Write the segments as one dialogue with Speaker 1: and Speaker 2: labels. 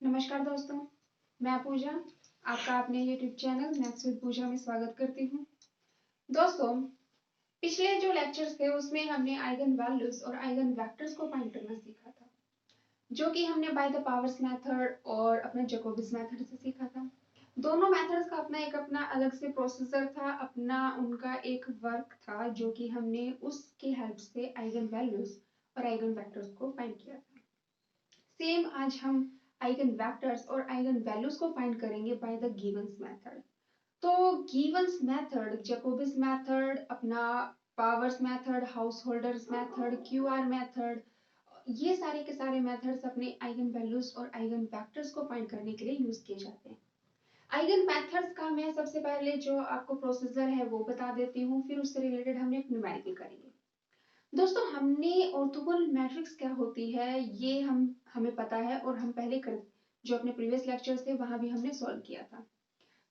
Speaker 1: नमस्कार दोस्तों, मैं पूजा आपका अपने YouTube चैनल मैथ्स विद पूजा में स्वागत करती हूँ। दोस्तों, पिछले जो लेक्चर्स थे उसमें हमने आइगन वैल्यूज और आइगन वेक्टर्स को फाइंड करना सीखा था, जो कि हमने बाय द पावर्स मेथड और अपने जैकोबियन मेथड से सीखा था। दोनों मेथड्स का अपना अलग से प्रोसीजर था, अपना उनका एक वर्क था, जो कि हमने उसकी हेल्प से आइगन वैल्यूज और आइगन वेक्टर्स को फाइंड किया था। सेम आज हम आइगन वेक्टर्स और आइगन वैल्यूज को फाइंड करेंगे बाय द गिवन्स मेथड। तो गिवन्स मेथड, जैकोबियन मेथड, अपना powers method, house holders method, QR method, ये सारे के सारे मेथड्स अपने आइगन वैल्यूज और आइगन वेक्टर्स को फाइंड करने के लिए यूज किए जाते हैं। आइगन मेथड्स का मैं सबसे पहले जो आपको प्रोसीजर है वो बता देती हूँ, फिर उससे रिलेटेड हम एक न्यूमेरिकल करेंगे। दोस्तों, हमने ऑर्थोगोनल मैट्रिक्स क्या होती है ये हमें पता है, और हम पहले जो अपने प्रीवियस लेक्चर्स थे वहां भी हमने सॉल्व किया था।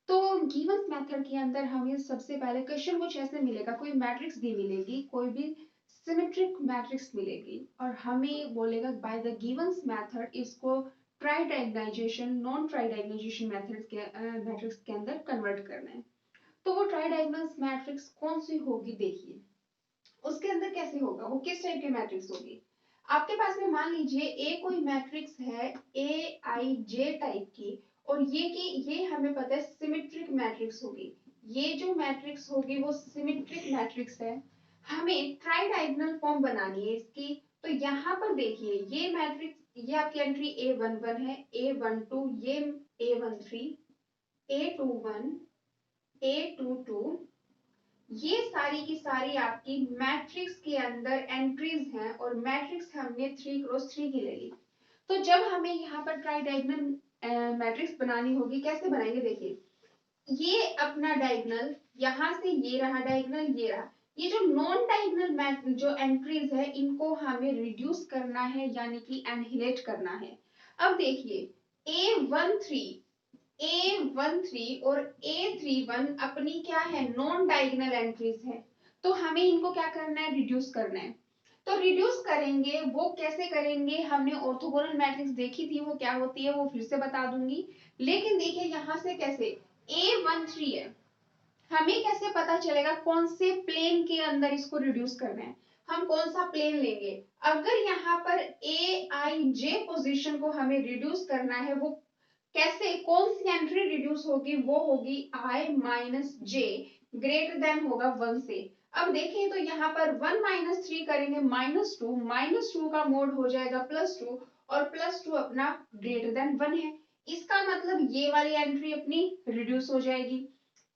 Speaker 1: तो गिवंस मेथड के अंदर हमें सबसे पहले क्वेश्चन कुछ ऐसे मिलेगा, कोई मैट्रिक्स दी मिलेगी, कोई भी सिमेट्रिक मैट्रिक्स मिलेगी, और हमें बोलेगा बाय द गिवंस मेथड इसको ट्राई डायगोनाइजेशन, नॉन ट्राई डायगोनाइजेशन मैट्रिक्स के अंदर कन्वर्ट करना है। तो वो ट्राई डायगोनल मैट्रिक्स कौन सी होगी, देखिए उसके अंदर कैसे होगा, वो किस टाइप की मैट्रिक्स होगी। आपके पास में मान लीजिए ए कोई मैट्रिक्स है ए आई जे टाइप की, और ये हमें पता है सिमेट्रिक मैट्रिक्स होगी। ये जो मैट्रिक्स होगी वो सिमेट्रिक मैट्रिक्स है। हमें ट्राई डायगोनल फॉर्म बनानी है इसकी। तो यहाँ पर देखिए ये मैट्रिक्स, ये आपकी एंट्री A11 है, A12, ये A13, A21, A22, ये सारी की सारी आपकी मैट्रिक्स के अंदर एंट्रीज हैं, और मैट्रिक्स हमने 3x3 की ले ली। तो जब हमें यहाँ पर ट्राई डायगोनल मैट्रिक्स बनानी होगी, कैसे बनाएंगे, देखिए ये अपना डायगोनल, यहाँ से ये रहा डायगोनल, ये रहा, ये जो नॉन डायगोनल जो एंट्रीज है इनको हमें रिड्यूस करना है, यानी कि एनहिलेट करना है। अब देखिए A13 और A31 अपनी क्या है, नॉन डायगोनल एंट्रीज है। तो हमें इनको क्या करना है, रिड्यूस करना है। तो रिड्यूस करेंगे, वो कैसे करेंगे, हमने ऑर्थोगोनल मैट्रिक्स देखी थी, वो क्या होती है वो फिर से बता दूंगी। लेकिन देखिए यहाँ से कैसे A13 है, हमें कैसे पता चलेगा कौन से प्लेन के अंदर इसको रिड्यूस करना है, हम कौन सा प्लेन लेंगे। अगर यहाँ पर ए आई जे पोजिशन को हमें रिड्यूस करना है, वो कैसे, कौन सी एंट्री रिड्यूस होगी, वो होगी i minus J, greater than होगा 1 से। अब देखें तो यहाँ पर 1 माइनस 3 करेंगे -2 का मोड हो जाएगा +2, और +2 अपना ग्रेटर देन 1 है। इसका मतलब ये वाली एंट्री अपनी रिड्यूस हो जाएगी।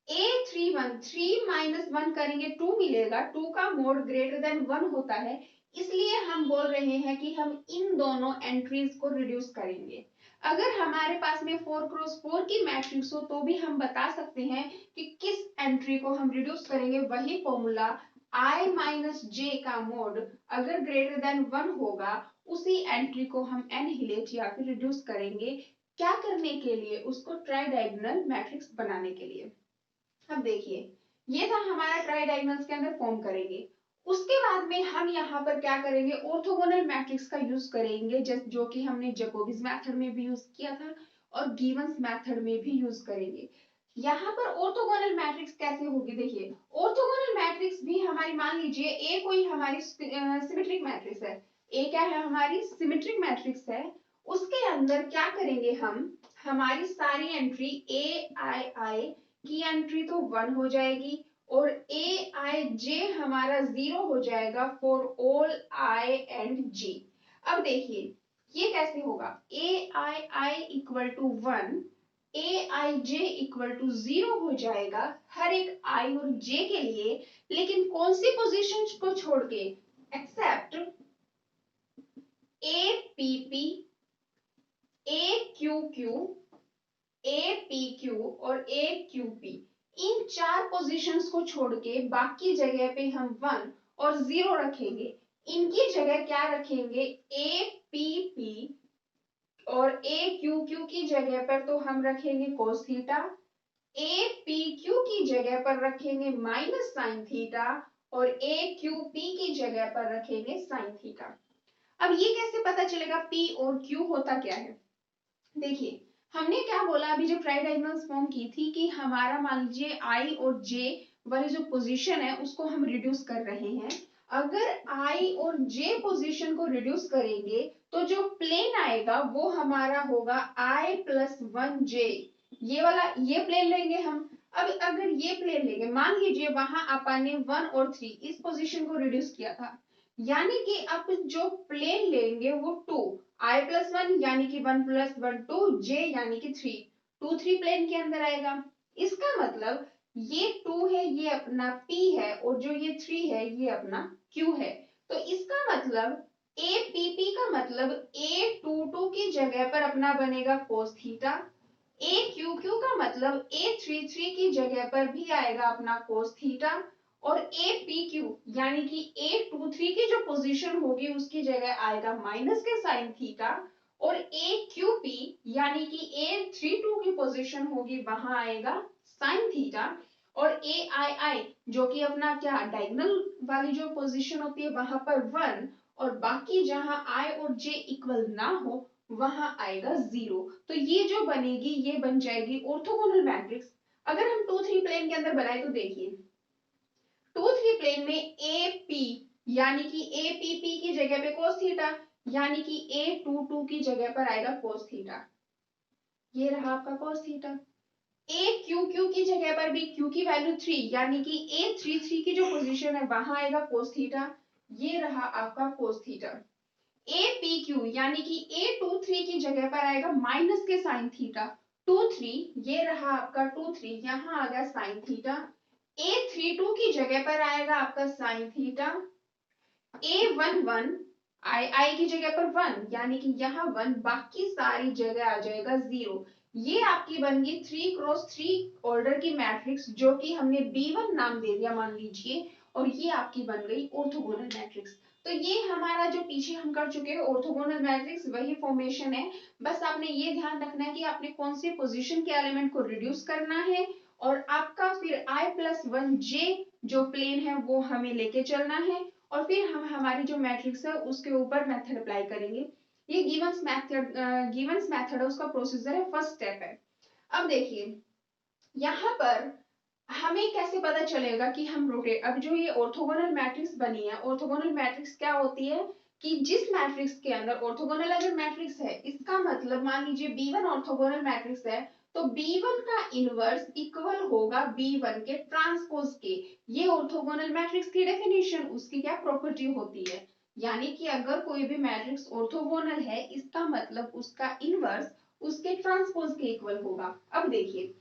Speaker 1: A31 3 माइनस 1 करेंगे 2 मिलेगा, 2 का मोड ग्रेटर देन 1 होता है, इसलिए हम बोल रहे हैं कि हम इन दोनों एंट्रीज को रिड्यूस करेंगे। अगर हमारे पास में 4x4 की मैट्रिक्स हो तो भी हम बता सकते हैं कि किस एंट्री को हम रिड्यूस करेंगे। वही फॉर्मूला i माइनस जे का मोड अगर ग्रेटर देन 1 होगा, उसी एंट्री को हम एनहिलेट या फिर रिड्यूस करेंगे। क्या करने के लिए, उसको ट्राई डायगोनल मैट्रिक्स बनाने के लिए। अब देखिए ये था हमारा ट्राई डायगोनल्स के अंदर फॉर्म करेंगे। उसके बाद में हम यहाँ पर क्या करेंगे, ऑर्थोगोनल मैट्रिक्स का यूज करेंगे, जो कि हमने जैकोबियन मेथड में भी यूज किया था और गिवंस मेथड में भी यूज करेंगे। यहाँ पर ऑर्थोगोनल मैट्रिक्स कैसे होगी, देखिए ऑर्थोगोनल मैट्रिक्स भी हमारी, मान लीजिए ए कोई हमारी सिमेट्रिक मैट्रिक्स है, ए क्या है, हमारी सिमेट्रिक मैट्रिक्स है। उसके अंदर क्या करेंगे हम, हमारी सारी एंट्री ए आई आई की एंट्री तो 1 हो जाएगी, और ए आई जे हमारा 0 हो जाएगा for all I and J. अब देखिए ये कैसे होगा, A I I equal to 1, A I J equal to 0 हो जाएगा हर एक आई और जे के लिए, लेकिन कौन सी पोजीशन को छोड़ के, except A P P, A Q Q, A P Q और ए क्यू पी, इन 4 पोजीशंस को छोड़ के बाकी जगह पे हम 1 और 0 रखेंगे। इनकी जगह क्या रखेंगे, ए पी पी और ए क्यू क्यू की जगह पर तो हम रखेंगे cos थीटा, ए पी क्यू की जगह पर रखेंगे माइनस साइन थीटा, और ए क्यू पी की जगह पर रखेंगे साइन थीटा। अब ये कैसे पता चलेगा P और Q होता क्या है, देखिए हमने क्या बोला अभी जो ट्राई डायगोनल्स फॉर्म की थी कि हमारा मान लीजिए आई और जे वाली जो पोजीशन है उसको हम रिड्यूस कर रहे हैं। अगर आई और जे पोजीशन को रिड्यूस करेंगे तो जो प्लेन आएगा वो हमारा होगा आई प्लस वन जे। ये वाला ये प्लेन लेंगे हम। अब अगर ये प्लेन लेंगे मान लीजिए वहां अपन ने 1 और 3 इस पोजीशन को रिड्यूस किया था, यानी कि अब जो प्लेन लेंगे वो 2 आई प्लस वन यानी कि 1 + 1 2 जे यानी कि 3 2 3 प्लेन के अंदर आएगा। इसका मतलब ये 2 है ये अपना P है और जो ये 3 है ये अपना Q है। तो इसका मतलब ए पी पी का मतलब ए टू टू की जगह पर अपना बनेगा कोस थीटा। ए क्यू क्यू का मतलब ए थ्री थ्री की जगह पर भी आएगा अपना कोस थीटा। और ए पी क्यू यानी कि ए टू थ्री की जो पोजीशन होगी उसकी जगह आएगा माइनस के साइन थीटा। और ए क्यू पी यानी कि ए थ्री टू की पोजीशन होगी वहां आएगा साइन थीटा। और ए आई आई जो कि अपना क्या डायगोनल वाली जो पोजीशन होती है वहां पर 1 और बाकी जहां आई और जे इक्वल ना हो वहां आएगा 0। तो ये जो बनेगी ये बन जाएगी ऑर्थोगोनल मैट्रिक्स। अगर हम 2 3 प्लेन के अंदर बनाए तो देखिए 2 3 प्लेन में ए पी यानी कि ए पी पी की जगह पे कोस थीटा यानी कि ए टू टू की जगह पर आएगा कोस थीटा। ये रहा आपका कोस थीटा। ए क्यू क्यू की जगह पर भी क्यू की वैल्यू 3 यानी कि ए थ्री थ्री की जो पोजीशन है वहां आएगा कोस थीटा। ये रहा आपका कोस थीटा। ए पी क्यू यानी कि ए टू थ्री की जगह पर आएगा माइनस के साइन थीटा 2 3। ये रहा आपका 2 3 यहाँ आ गया sine theta. A three two की जगह पर आएगा आपका sine theta. A 1 1 I I की जगह पर 1 यानी कि यहाँ 1 बाकी सारी जगह आ जाएगा 0। ये आपकी बन गई 3 × 3 ऑर्डर की मैट्रिक्स जो कि हमने B1 नाम दे दिया मान लीजिए। और ये आपकी बन गई ऑर्थोगोनल मैट्रिक्स। तो ये हमारा जो पीछे हम कर चुके हैं ऑर्थोगोनल मैट्रिक्स वही फॉर्मेशन है। बस आपने ये ध्यान रखना है कि आपने कौन सी पोजीशन के एलिमेंट को रिड्यूस करना है और आपका फिर I+1J जो प्लेन है वो हमें लेके चलना है। और फिर हम हमारी जो मैट्रिक्स है उसके ऊपर मेथड अप्लाई करेंगे। ये गिवंस मेथड है उसका प्रोसीजर है फर्स्ट स्टेप है। अब देखिए यहाँ पर हमें कैसे पता चलेगा कि हम रोटेट अब जो ये ऑर्थोगोनल मैट्रिक्स बनी है ऑर्थोगोनल मैट्रिक्स क्या होती है कि जिस मैट्रिक्स के अंदर ऑर्थोगोनल अगर मैट्रिक्स है इसका मतलब मान लीजिए B1 ऑर्थोगोनल मैट्रिक्स है तो B1 का इनवर्स इक्वल होगा B1 के ट्रांसपोज के। ये ऑर्थोगोनल मैट्रिक्स की डेफिनेशन उसकी क्या प्रॉपर्टी होती है। यानी कि अगर कोई भी मैट्रिक्स ऑर्थोगोनल है इसका मतलब उसका इनवर्स उसके ट्रांसपोज के इक्वल होगा। अब देखिए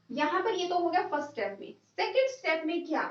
Speaker 1: यहाँ पर ये तो हो गया फर्स्ट स्टेप में। सेकंड स्टेप में क्या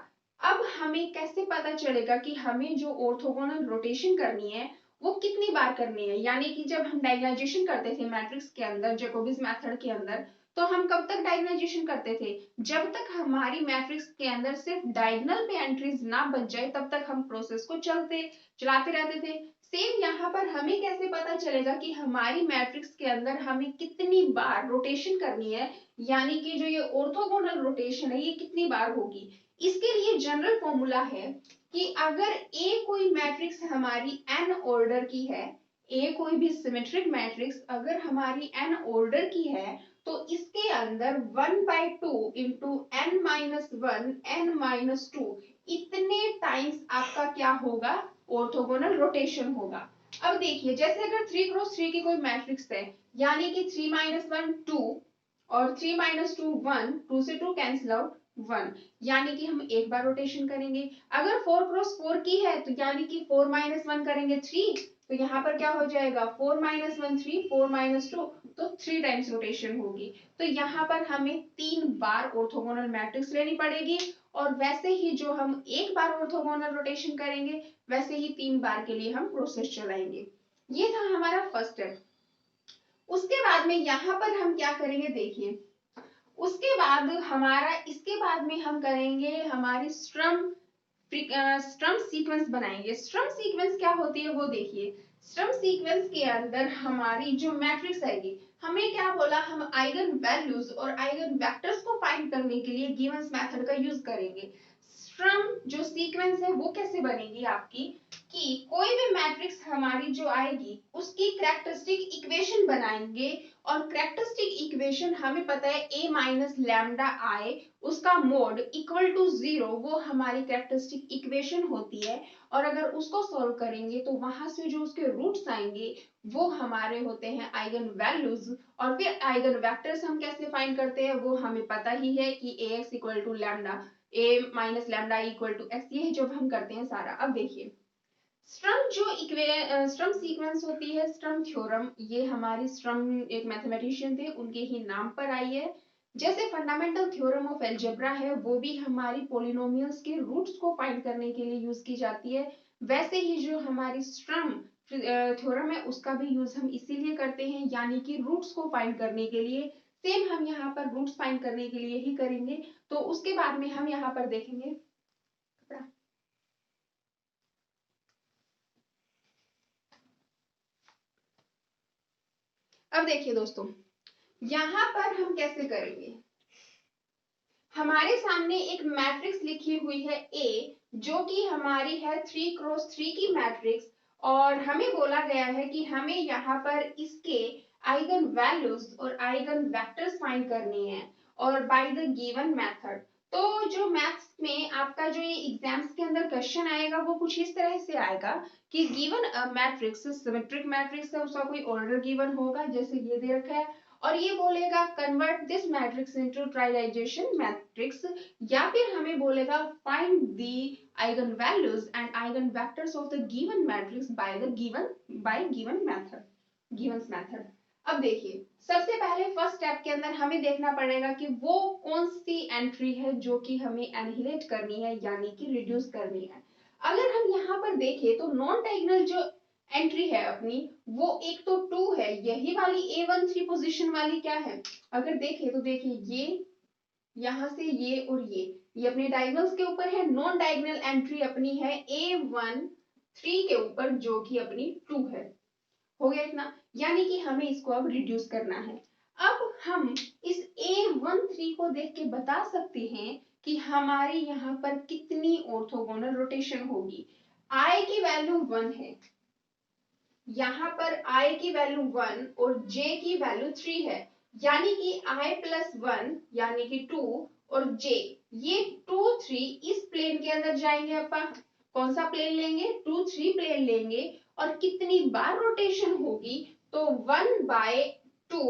Speaker 1: अब हमें कैसे पता चलेगा कि हमें जो ऑर्थोगोनल रोटेशन करनी है वो कितनी बार करनी है। यानी कि जब हम डायगोनलाइजेशन करते थे मैट्रिक्स के अंदर जैकोबिस मेथड के अंदर तो हम कब तक डायगोनलाइजेशन करते थे जब तक हमारी मैट्रिक्स के अंदर सिर्फ डायगोनल पे एंट्रीज ना बच जाए तब तक हम प्रोसेस को चलाते रहते थे। सेम यहाँ पर हमें कैसे पता चलेगा कि हमारी मैट्रिक्स के अंदर हमें कितनी बार रोटेशन करनी है यानी कि जो ये ऑर्थोगोनल रोटेशन है ये कितनी बार होगी। इसके लिए जनरल फॉर्मूला है कि अगर ए कोई मैट्रिक्स हमारी n ऑर्डर की है ए कोई भी सिमेट्रिक मैट्रिक्स अगर हमारी n ऑर्डर की है तो इसके अंदर 1/2 इंटू n-1 n-2 इतने टाइम्स आपका क्या होगा ऑर्थोगोनल रोटेशन होगा। अब देखिए जैसे अगर 3 × 3 की कोई मैट्रिक्स है यानी कि 3-1 2 और 3-2 1 2 से 2 कैंसिल आउट 1 यानी कि हम एक बार रोटेशन करेंगे। अगर 4 × 4 की है तो यानी कि 4-1 करेंगे 3 तो यहाँ पर क्या हो जाएगा 4-1 3 4-2 तो 3 टाइम्स रोटेशन होगी। तो यहाँ पर हमें 3 बार ऑर्थोगोनल मैट्रिक्स लेनी पड़ेगी और वैसे ही जो हम एक बार ऑर्थोगोनल रोटेशन करेंगे वैसे ही 3 बार के लिए हम प्रोसेस चलाएंगे। ये था हमारा फर्स्ट स्टेप। उसके बाद में यहाँ पर हम क्या करेंगे देखिए उसके बाद हमारा इसके बाद में हम करेंगे हमारी स्ट्रम सीक्वेंस बनाएंगे। स्ट्रम सीक्वेंस क्या होती है वो देखिए स्ट्रम सीक्वेंस के अंदर हमारी जो मैट्रिक्स आएगी हमें क्या बोला हम आइगन वैल्यूज और आइगन वेक्टर्स को फाइंड करने के लिए गिवंस मेथड का यूज करेंगे। स्ट्रम जो सीक्वेंस है वो कैसे बनेगी आपकी कि कोई भी मैट्रिक्स हमारी जो आएगी उसकी कैरेक्टरिस्टिक इक्वेशन बनाएंगे, और कैरेक्टरिस्टिक इक्वेशन हमें पता है a माइनस लैम्डा आई उसका मोड इक्वल टू 0, वो हमारी कैरेक्टरिस्टिक इक्वेशन होती है। और अगर उसको सॉल्व करेंगे तो वहां से जो उसके रूट्स आएंगे वो हमारे होते हैं आइगन वैल्यूज। और फिर आइगन वेक्टर्स हम कैसे फाइंड करते हैं वो हमें पता ही है कि ax equal to lambda a minus lambda equal to x, ये जब हम करते हैं सारा। अब देखिए स्ट्रम जो स्ट्रम सीक्वेंस होती है, स्ट्रम थ्योरम, ये हमारी स्ट्रम एक मैथमेटिशियन थे उनके ही नाम पर आई है। जैसे फंडामेंटल थ्योरम ऑफ अलजेब्रा है वो भी हमारी पॉलिनोमियल्स के रूट्स को फाइंड करने के लिए यूज की जाती है, वैसे ही जो हमारी स्ट्रम थ्योरम है उसका भी यूज हम इसीलिए करते हैं, यानी कि रूट्स को फाइंड करने के लिए। सेम हम यहाँ पर रूट्स फाइंड करने के लिए ही करेंगे। तो उसके बाद में हम यहाँ पर देखेंगे। अब देखिए दोस्तों यहां पर हम कैसे करेंगे। हमारे सामने एक मैट्रिक्स लिखी हुई है A, जो कि हमारी है 3x3 की मैट्रिक्स, और हमें बोला गया है कि हमें यहाँ पर इसके आइगन वैल्यूज और आइगन वेक्टर्स फाइंड करने हैं, और बाय द गिवन मेथड। तो जो मैथ्स में आपका जो ये एग्जाम्स के अंदर क्वेश्चन आएगा वो कुछ इस तरह से आएगा कि गिवन मैट्रिक्स सिमेट्रिक मैट्रिक्स है, उसका कोई ऑर्डर गिवन होगा जैसे ये दे रखा है, और ये बोलेगा convert this matrix into tridiagonalization matrix, या फिर हमें बोलेगा find the eigenvalues and eigenvectors of the given matrix by given method, Givens method. अब देखिए सबसे पहले फर्स्ट स्टेप के अंदर हमें देखना पड़ेगा कि वो कौन सी एंट्री है जो कि हमें एनिहिलेट करनी है, यानी कि रिड्यूस करनी है। अगर हम यहाँ पर देखें तो नॉन डायगोनल जो एंट्री है अपनी वो एक तो 2 है, यही वाली A13 पोजीशन वाली क्या है, अगर देखें तो देखिए ये यहां से ये और ये अपने डायगोनल्स के ऊपर है। नॉन डायगोनल एंट्री अपनी है A13 के ऊपर जो कि अपनी 2 है। हो गया इतना, यानी कि हमें इसको अब रिड्यूस करना है। अब हम इस A13 को देख के बता सकते हैं कि हमारी यहाँ पर कितनी ऑर्थोगोनल रोटेशन होगी। I की वैल्यू 1 है, यहाँ पर I की वैल्यू 1 और J की वैल्यू 3 है, यानी कि I प्लस 1 यानी कि 2 और J, ये 2 3 इस प्लेन के अंदर जाएंगे। अपन कौन सा प्लेन लेंगे, 2 3 प्लेन लेंगे, और कितनी बार रोटेशन होगी तो 1/2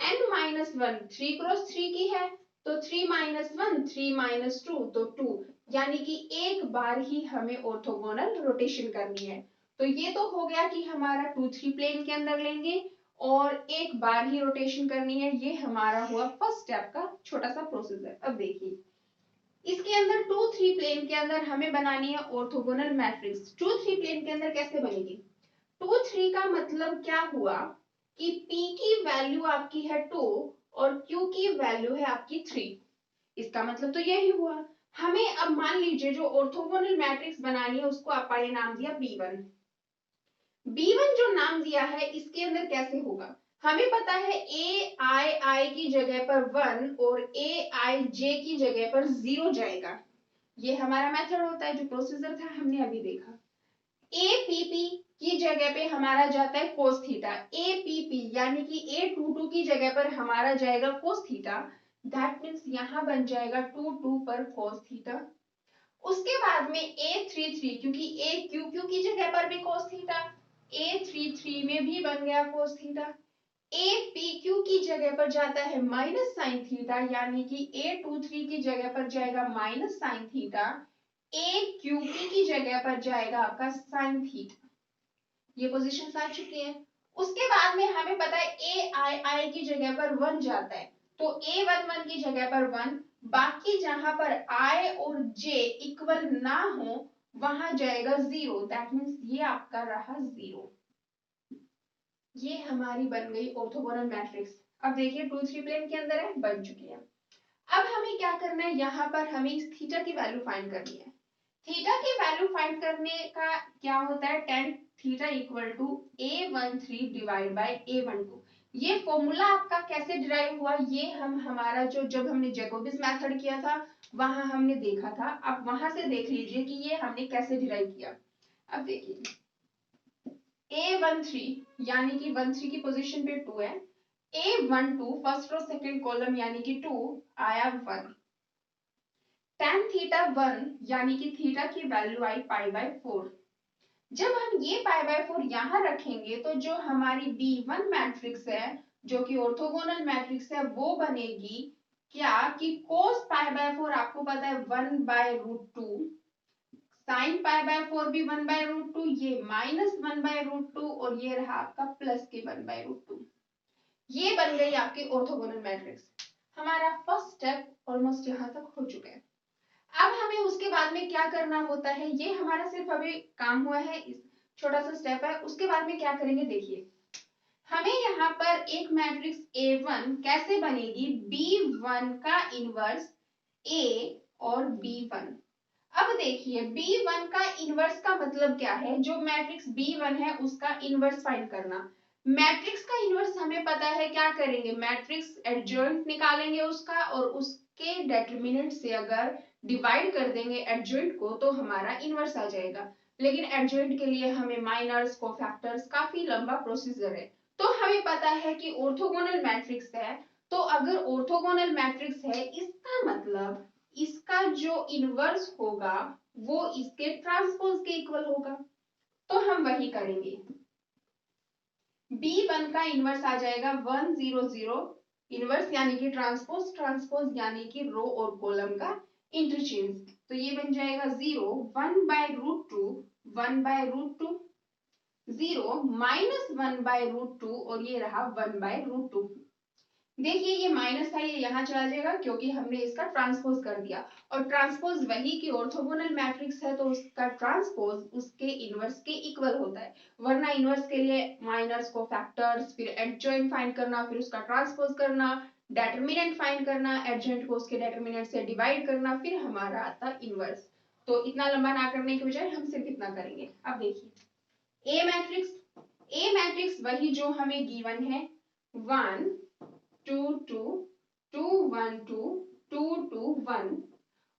Speaker 1: n माइनस 1 3x3 की है, तो 3 माइनस 1 3 माइनस 2 तो 2, यानी कि एक बार ही हमें ऑर्थोगोनल रोटेशन करनी है। तो ये तो हो गया कि हमारा 2 3 प्लेन के अंदर लेंगे और एक बार ही रोटेशन करनी है, ये हमारा हुआ फर्स्ट स्टेप का छोटा सा प्रोसीजर। अब देखिए इसके अंदर 2 3 प्लेन के अंदर हमें बनानी है ऑर्थोगोनल मैट्रिक्स। 2 3 प्लेन के अंदर कैसे बनेगी, 2 3 का मतलब क्या हुआ कि P की वैल्यू आपकी है 2 और Q की वैल्यू है आपकी 3, इसका मतलब तो यही हुआ। हमें अब मान लीजिए जो ऑर्थोगोनल मैट्रिक्स बनानी है उसको आपने नाम दिया B1। B1 जो नाम दिया है इसके अंदर कैसे होगा, हमें पता है ai की जगह पर 1 और aij की जगह पर 0 जाएगा। ये हमारा मेथड होता है, जो प्रोसीजर था हमने अभी देखा। app की जगह पे हमारा जाता है cos थीटा, app यानी कि a22 की जगह पर हमारा जाएगा cos थीटा, दैट मींस यहां बन जाएगा 2 2 पर cos थीटा। उसके बाद में a33 क्योंकि aqq की जगह पर भी cos थीटा, a33 में भी बन गया cos थीटा। apq की जगह पर जाता है माइनस साइन थीटा, यानी कि a23 की जगह पर जाएगा माइनस साइन थीटा, aqp की जगह पर जाएगा आपका साइन थीटा। ये पोजीशंस आ चुकी हैं। उसके बाद में हमें पता है ai की जगह पर 1 जाता है, तो a11 की जगह पर 1, बाकी जहां पर I और J इक्वल ना हो वहां जाएगा 0, दैट मींस ये आपका रहा 0। ये हमारी बन गई ऑर्थोगोनल मैट्रिक्स। अब देखिए 2 3 प्लेन के अंदर है, बन चुकी है। अब हमें क्या करना है, यहाँ पर हमें इस थीटा की वैल्यू फाइंड करनी है। थीटा की वैल्यू फाइंड करने का क्या होता है, tan theta equal to a13 divide by a12। ये फॉर्मूला आपका कैसे डिराइव हुआ, ये हम हमारा जो जब हमने जैकोबिस मेथड किया था वहां हमने देखा था। अब वहां से देख लीजिए कि ये हमने कैसे डिराइव किया। अब देखिए A13 यानी कि 13 की पोजीशन पे 2 है, A12 फर्स्ट और सेकंड कॉलम यानी कि 2 आया 1, tan थीटा 1 यानी कि थीटा की वैल्यू आई π/4। जब हम ये π/4 यहां रखेंगे तो जो हमारी B1 मैट्रिक्स है जो कि ऑर्थोगोनल मैट्रिक्स है वो बनेगी क्या कि cos π/4 आपको पता है 1/√2, sin π/4 भी 1/√2, ये -1/√2 और ये रहा आपका प्लस के 1/√2। ये बन गई आपकी ऑर्थोगोनल मैट्रिक्स। हमारा फर्स्ट स्टेप ऑलमोस्ट यहां तक हो चुका है। अब हमें उसके बाद में क्या करना होता है, ये हमारा सिर्फ अभी काम हुआ है, छोटा सा स्टेप है। उसके बाद में क्या करेंगे देखिए, हमें यहाँ पर एक मैट्रिक्स A1 कैसे बनेगी, B1 का इनवर्स A और B1। अब देखिए B1 का इनवर्स का मतलब क्या है, जो मैट्रिक्स B1 है उसका इनवर्स फाइंड करना। मैट्रिक्स का इनवर्स हमें पता है, क्या करेंगे मैट्रिक्स एडजॉइंट निकालेंगे उसका और उसके डिटरमिनेंट से अगर डिवाइड कर देंगे एडजॉइंट को तो हमारा इनवर्स आ जाएगा। लेकिन एडजॉइंट के लिए हमें माइनर्स कोफैक्टर्स काफी लंबा प्रोसीजर है। तो हमें पता है कि ऑर्थोगोनल मैट्रिक्स है, तो अगर ऑर्थोगोनल मैट्रिक्स है इसका मतलब इसका जो इनवर्स होगा वो इसके ट्रांसपोज के इक्वल होगा। तो हम वही करेंगे, B1 का इनवर्स आ जाएगा 1 0 0, इनवर्स यानी कि ट्रांसपोज, ट्रांसपोज यानी कि रो और कॉलम का इंटरचेंज। तो ये बन जाएगा 0 1/√2 1/√2, 0 -1/√2 और ये रहा 1/√2। देखिए ये माइनस था ये यहाँ चला जाएगा क्योंकि हमने इसका ट्रांसपोज कर दिया, और ट्रांसपोज वही की ऑर्थोगोनल मैट्रिक्स है तो उसका ट्रांसपोज उसके इनवर्स के इक्वल होता है। वरना इनवर्स के लिए माइनर्स को फैक्टर्स, फिर एडजॉइंट फाइंड करना, फिर उसका ट्रांसपोज करना, डेटरमिनेंट फाइंड करना, एडजॉइंट को उसके डेटरमिनेंट से डिवाइड करना, फिर हमारा आता इनवर्स। तो इतना लंबा ना करने की बजाय हम सिर्फ इतना करेंगे। अब देखिए ए मैट्रिक्स वही जो हमें गिवन है 1 2 2 2 1 2 2 2 1,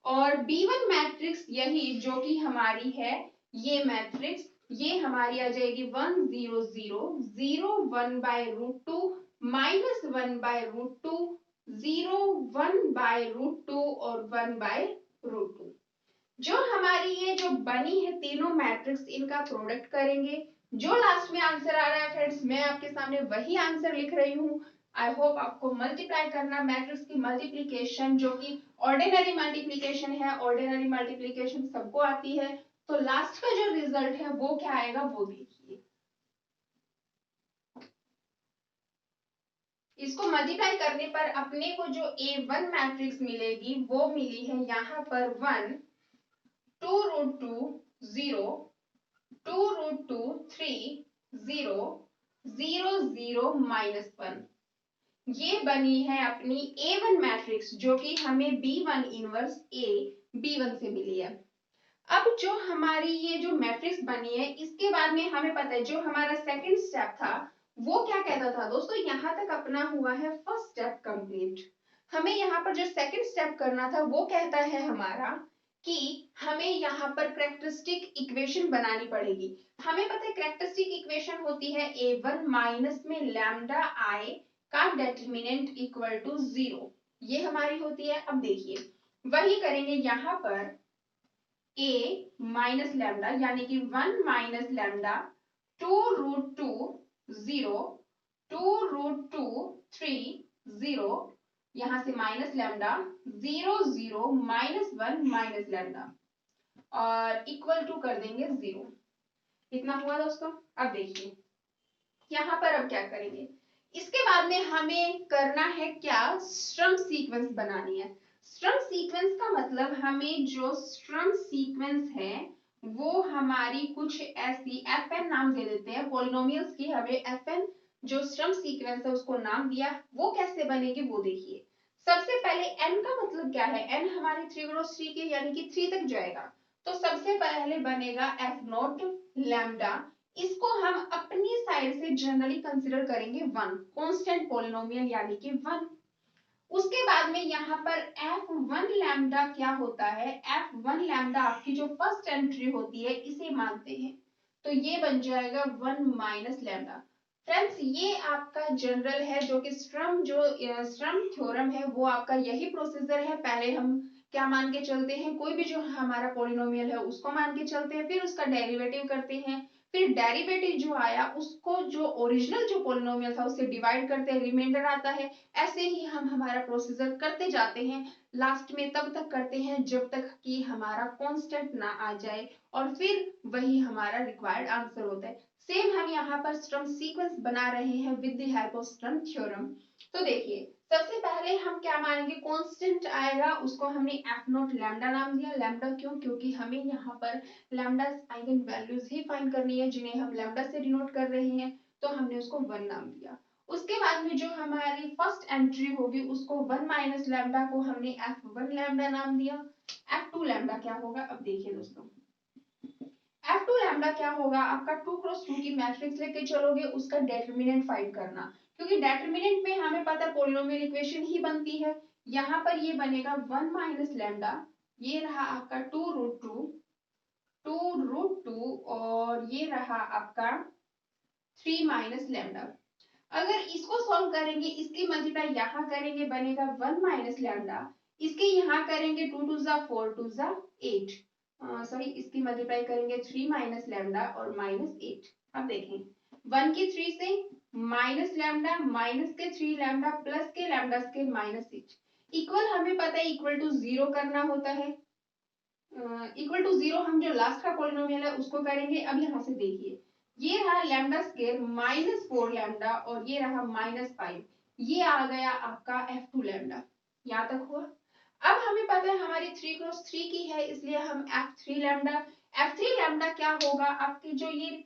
Speaker 1: और B1 मैट्रिक्स यही जो कि हमारी है ये मैट्रिक्स, ये हमारी आ जाएगी 1 0 0 0 1/√2 -1/√2 0 1/√2 और 1/√2। जो हमारी ये जो बनी है तीनों मैट्रिक्स इनका प्रोडक्ट करेंगे, जो लास्ट में आंसर आ रहा है फ्रेंड्स मैं आपके सामने वही आंसर लिख रही हूँ। आई होप आपको मल्टीप्लाई करना, मैट्रिक्स की मल्टीप्लिकेशन जो कि ऑर्डिनरी मल्टीप्लिकेशन है, ऑर्डिनरी मल्टीप्लिकेशन सबको आती है, तो लास्ट का जो रिजल्ट है वो क्या आएगा वो देखिए। इसको मल्टीप्लाई करने पर अपने को जो A1 मैट्रिक्स मिलेगी वो मिली है यहाँ पर 1 2√2 0 2√2 3 0 0 0 -1। ये बनी है अपनी A1 मैट्रिक्स जो कि हमें B1 इनवर्स A B1 से मिली है। अब जो हमारी ये जो मैट्रिक्स बनी है इसके बाद में हमें पता है जो हमारा सेकंड स्टेप था वो क्या कहता था दोस्तों, यहाँ तक अपना हुआ है फर्स्ट स्टेप कंप्लीट। हमें यहाँ पर जो सेकंड स्टेप करना था वो कहता है हमारा कि हमें यहाँ पर कैरेक्टरिस्टिक इक्वेशन बनानी पड़ेगी। हमें पता है कैरेक्टरिस्टिक इक्वेशन होती है A1 माइनस में लैम्डा I का डेटरमिनेंट इक्वल टू 0, ये हमारी होती है। अब देखिए वही करेंगे यहाँ पर A माइनस लैम्डा यानी कि 1 माइनस लैम्डा 2√2 0 2√2 3 0, यहां से माइनस लैम्डा 0 0 -1 माइनस लैम्डा और इक्वल टू कर देंगे 0। इतना हुआ दोस्तों। अब देखिए यहाँ पर अब क्या करेंगे, इसके बाद में हमें करना है क्या, स्ट्रम सीक्वेंस बनानी है। स्ट्रम सीक्वेंस का मतलब हमें जो स्ट्रम सीक्वेंस है वो हमारी कुछ ऐसी fn नाम दे देते हैं, पॉलिनोमियल्स की हमें fn जो स्ट्रम सीक्वेंस है उसको नाम दिया, वो कैसे बनेगी वो देखिए। सबसे पहले n का मतलब क्या है, n हमारी 3 क्रॉस 3 के यानी कि 3 तक जाएगा, तो सबसे पहले बनेगा f0 लैम्डा, इसको हम अपनी साइड से जनरली कंसीडर करेंगे 1 कांस्टेंट पॉलिनोमियल यानी कि 1। उसके बाद में यहाँ पर f1 लैम्डा क्या होता है, f1 लैम्डा आपकी जो फर्स्ट एंट्री होती है इसे मानते हैं। तो ये बन जाएगा 1 माइनस लैम्डा। फ्रेंड्स ये आपका जनरल है, जो कि स्ट्रम थ्योरम है वो आपका यही प्रोसीजर है। पहले हम क्या मान के चलते हैं, कोई भी जो हमारा पोलिनोमियल है उसको मान के चलते हैं, फिर उसका डेरिवेटिव करते हैं, फिर डेरिवेटिव जो आया उसको जो ओरिजिनल जो पोलिनोमियल था उससे डिवाइड करते हैं, रिमाइंडर आता है। ऐसे ही हम हमारा प्रोसीजर करते जाते हैं, लास्ट में तब तक करते हैं जब तक कि हमारा कांस्टेंट ना आ जाए, और फिर वही हमारा रिक्वायर्ड आंसर होता है। सेम हम यहाँ पर स्टर्म सीक्वेंस बना रहे हैं with the help of Sturm theorem. तो देखिए सबसे पहले हम क्या मानेंगे, कांस्टेंट आएगा उसको हमने एफ नॉट लैम्डा नाम दिया। लैम्डा क्यों, क्योंकि हमें यहाँ पर लैम्डा आइगन वैल्यूज ही फाइंड करनी है जिन्हें हम लैम्डा से डिनोट कर रहे हैं, तो हमने उसको 1 नाम दिया। उसके बाद में जो हमारी फर्स्ट एंट्री होगी उसको 1 माइनस लैम्डा को हमने f1 लैम्डा नाम दिया। f2 लैम्डा क्या होगा, अब देखिए दोस्तों f2 लैम्डा क्या होगा, आपका 2 क्रॉस 2 की मैट्रिक्स लेके चलोगे, उसका डेटर्मिनेंट फाइंड करना, क्योंकि डेटर्मिनेंट में हमें पता है पोलिनोमियल इक्वेशन ही बनती है। यहाँ पर ये बनेगा 1 माइनस लैम्डा, ये रहा आपका 2 रूट 2 और ये रहा आपका 3 माइनस लैम्डा। अगर इसको सॉल्व करेंगे, इसकी मल्टीप्लाई यहाँ करेंगे बनेगा 1 माइनस लैम्डा, इसके यहाँ करेंगे 2 टू जा 4 टू जा 8, सॉरी इसकी मल्टीप्लाई करेंगे 3 माइनस लैम्डा और माइनस 8। अब देखें 1 की 3 से माइनस लैम्डा माइनस के 3 लैम्डा प्लस के लैम्डा के माइनस 8, इक्वल हमें पता है इक्वल टू 0 करना होता है। इक्वल टू 0 हम जो लास्ट का पॉलिनोमियल है उसको करेंगे। अब यहाँ से देखिए ये रहा लैम्डा स्क्वायर माइनस 4 लैम्डा और ये रहा माइनस 5, ये आ गया आपका f2 लैम्डा। यहाँ तक हुआ। अब हमें पता है हमारी 3 क्रॉस 3 की है, इसलिए हम f3 लैम्डा क्या होगा, आपकी जो ये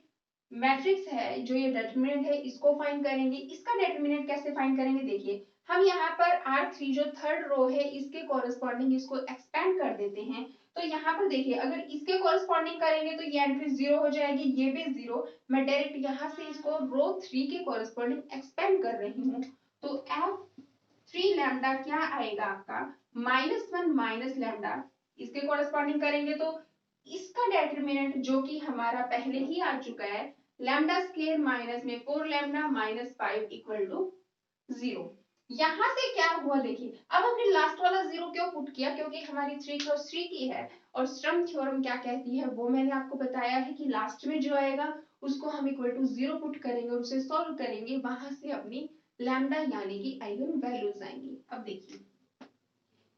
Speaker 1: मैट्रिक्स है, जो ये डिटरमिनेंट है इसको फाइंड करेंगे। इसका डिटरमिनेंट कैसे फाइंड करेंगे, देखिए हम यहाँ पर R3 जो थर्ड रो है इसके कॉरेस्पॉन्डिंग इसको एक्सपेंड कर देते हैं। तो यहाँ पर देखिए अगर इसके कॉरेस्पॉन्डिंग करेंगे तो ये एंट्री 0 हो जाएगी, ये भी 0। मैं डायरेक्ट यहाँ से इसको रो 3 के कॉरेस्पॉन्डिंग एक्सपेंड कर रही हूँ। तो f3 लैम्डा क्या आएगा आपका -1 माइनस लैम्डा, इसके कॉरेस्पॉन्डिंग करेंगे तो इसका डेटरमिनेंट जो कि हमारा पहले ही आ चुका है, लैम्डा स्क्वायर माइनस में 4 लैम्डा माइनस 5 इक्वल टू 0। यहां से क्या हुआ देखिए, अब हमने लास्ट वाला 0 क्यों पुट किया, क्योंकि हमारी 3 क्रॉस 3 की है और स्टर्म थ्योरम क्या कहती है वो मैंने आपको बताया है कि लास्ट में जो आएगा उसको हम इक्वल टू 0 पुट करेंगे और उसे सॉल्व करेंगे, वहां से अपनी लैम्डा यानी कि आइगन वैल्यूज आएंगी। अब देखिए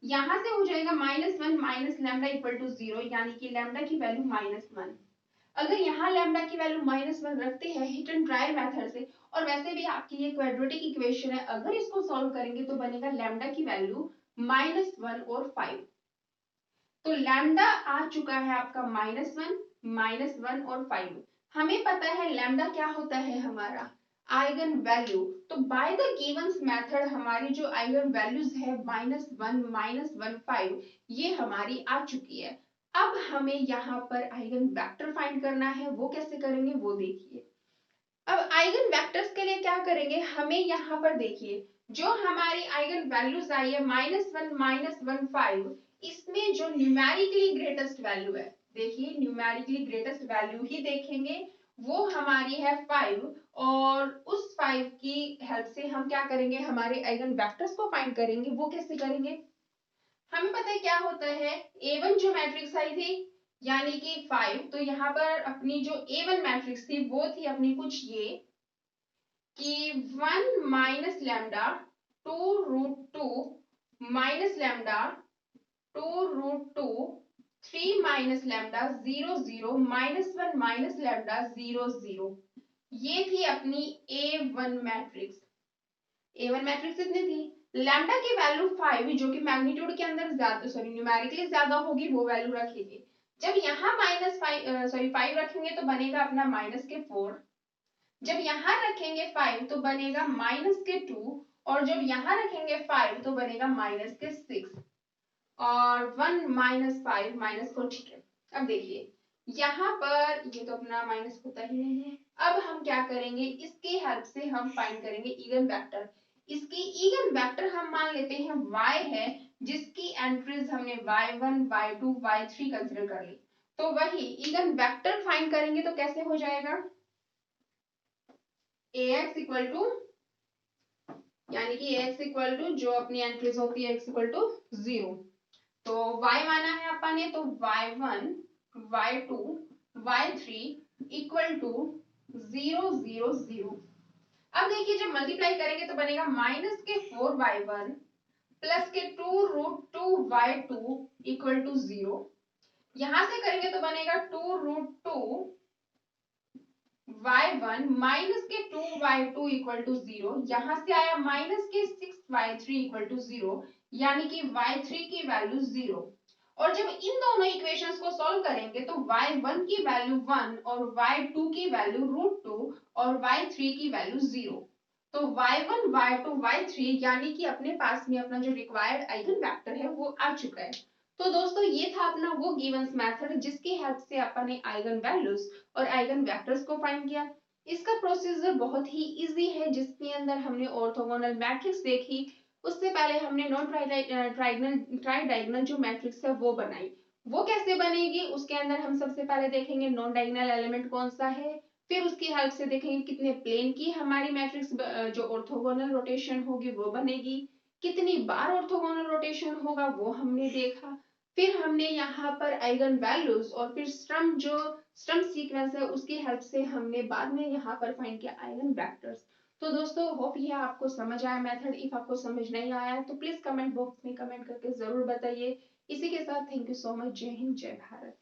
Speaker 1: यहां से हो जाएगा -1 माइनस लैम्डा इक्वल टू 0, यानी कि लैम्डा की वैल्यू -1। अगर यहाँ लैम्डा की वैल्यू -1 रखते हैं हिट एंड ट्राई मेथड से, और वैसे भी आपकी ये क्वाड्रेटिक इक्वेशन है, अगर इसको सॉल्व करेंगे तो बनेगा लैम्डा की वैल्यू -1 और 5। तो लैम्डा आ चुका है आपका -1 और 5। हमें पता है लैम्डा क्या होता है हमारा आइगन वैल्यू। तो बाय द गिवंस मेथड हमारी जो आइगन वैल्यूज है -1 5 ये हमारी आ चुकी है। अब हमें यहाँ पर आइगन वेक्टर फाइंड करना है, वो कैसे करेंगे वो देखिए। अब आइगन वेक्टर्स के लिए क्या करेंगे, हमें यहाँ पर देखिए जो हमारी आइगन वैल्यूज आई है -1 5, इसमें जो न्यूमेरिकली ग्रेटेस्ट वैल्यू है, देखिए न्यूमेरिकली ग्रेटेस्ट वैल्यू ही देखेंगे, वो हमारी है 5, और उस 5 की हेल्प से हम क्या करेंगे हमारे आइगन वेक्टर्स को फाइंड करेंगे। वो कैसे करेंगे, हमें पता है क्या होता है, A1 जो मैट्रिक्स आई थी यानी कि 5, तो यहाँ पर अपनी जो A1 मैट्रिक्स थी वो थी अपनी कुछ ये कि 1 minus lambda 2 root 2 minus lambda 2 root 2 3 minus lambda 0 0 -1 minus lambda 0 0, ये थी अपनी A1 मैट्रिक्स। A1 मैट्रिक्स इतनी थी, लैम्डा की वैल्यू 5 जो कि मैग्नीट्यूड के अंदर ज्यादा सॉरी न्यूमेरिकली ज्यादा होगी वो वैल्यू रखेंगे। जब यहाँ -5 रखेंगे तो बनेगा अपना -4, जब यहाँ रखेंगे 5 तो बनेगा -2, और जब यहाँ रखेंगे 5 तो बनेगा -6, और 1 -5 -4, ठीक है। अब देखिए यहाँ पर ये तो अपना माइनस होता ही नहीं है। अब हम क्या करेंगे, इसकी हेल्प से हम फाइंड करेंगे इगन वेक्टर। इसकी इगन वेक्टर हम मान लेते हैं y है, जिसकी एंट्रीज हमने y1 y2 y3 कंसीडर कर ली। तो वही इगन वेक्टर फाइंड करेंगे तो कैसे हो जाएगा, ax इक्वल टू, यानी कि ax इक्वल टू जो अपनी एंट्रीज होती है x इक्वल टू 0, तो y माना है अपन ने, तो y1 y2 y3 equal to 0 0 0। अब देखिए जब मल्टीप्लाई करेंगे तो बनेगा माइनस के 4y1 प्लस के 2√2y2 इक्वल टू 0। यहां से करेंगे तो बनेगा 2√2y1 माइनस के 2y2 इक्वल टू 0। यहां से आया माइनस के 6y3 इक्वल टू 0, यानी कि y3 की वैल्यू 0। और जब इन दोनों इक्वेशंस को सॉल्व करेंगे तो y1 की वैल्यू 1 और y2 की वैल्यू √2 और y3 की वैल्यू 0। तो y1 y2 y3 यानी कि अपने पास में अपना जो रिक्वायर्ड आइगन वेक्टर है वो आ चुका है। तो दोस्तों ये था अपना वो गिवंस मेथड जिसकी हेल्प से अपन ने आइगन वैल्यूज और आइगन वेक्टर्स को फाइंड किया। इसका प्रोसीजर बहुत ही इजी है, जिसके अंदर हमने ऑर्थोगोनल मैट्रिक्स देखी, उससे पहले हमने नॉन ट्राइडाइगोनल जो मैट्रिक्स है वो बनाई। वो कैसे बनेगी, उसके अंदर हम सबसे पहले देखेंगे नॉन डायगोनल एलिमेंट कौन सा है, फिर उसकी हेल्प से देखेंगे कितने प्लेन की हमारी मैट्रिक्स जो ऑर्थोगोनल रोटेशन होगी वो बनेगी, कितनी बार ऑर्थोगोनल रोटेशन होगा वो हमने देखा, फिर हमने यहाँ पर आइगन वैल्यूज और फिर स्टर्म सीक्वेंस है उसकी हेल्प से हमने बाद में यहाँ पर फाइंड किया आइगन वेक्टर्स। तो दोस्तों होप ये आपको समझ आया मेथड। इफ आपको समझ नहीं आया तो प्लीज कमेंट बॉक्स में कमेंट करके जरूर बताइए। इसी के साथ थैंक यू सो मच। जय हिंद, जय भारत।